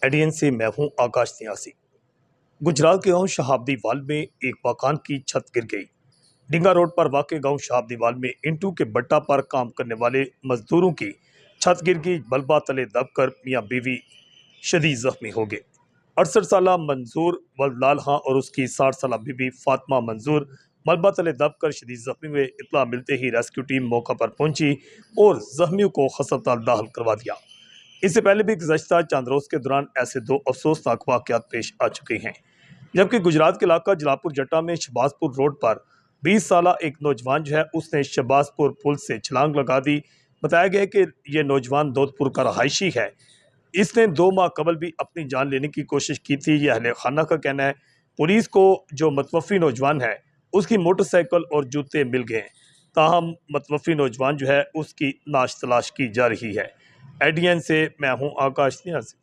ADN से मैं हूं आकाश नियासी। गुजरात के गांव शहाबदीवाल में एक मकान की छत गिर गई। डिंगा रोड पर वाक़ गांव शहाबदीवाल में इंटू के बट्टा पर काम करने वाले मजदूरों की छत गिर गई। मलबा तले दबकर मियां बीवी शदीद जख्मी हो गए। 68 साल मंजूर वल्लालहा और उसकी 60 साल बीवी फातिमा मंजूर मलबा तले दबकर शदीद जख्मी हुए। इतला मिलते ही रेस्क्यू टीम मौका पर पहुंची और जख्मियों को अस्पताल दाखिल करवा दिया। इससे पहले भी गुज़श्ता चंद रोज़ के दौरान ऐसे दो अफसोसनाक वाक़यात पेश आ चुके हैं। जबकि गुजरात के इलाका जलालपुर जट्टा में शहबाजपुर रोड पर 20 साल एक नौजवान जो है उसने शहबाजपुर पुल से छलांग लगा दी। बताया गया कि यह नौजवान दौदपुर का रहायशी है। इसने 2 माह कबल भी अपनी जान लेने की कोशिश की थी, यह अहले खाना का कहना है। पुलिस को जो मतवफ़ी नौजवान है उसकी मोटरसाइकिल और जूते मिल गए, ताहम मतवफ़ी नौजवान जो है उसकी नाश तलाश की जा रही है। एडीएन से मैं हूँ आकाश नियाज़ी।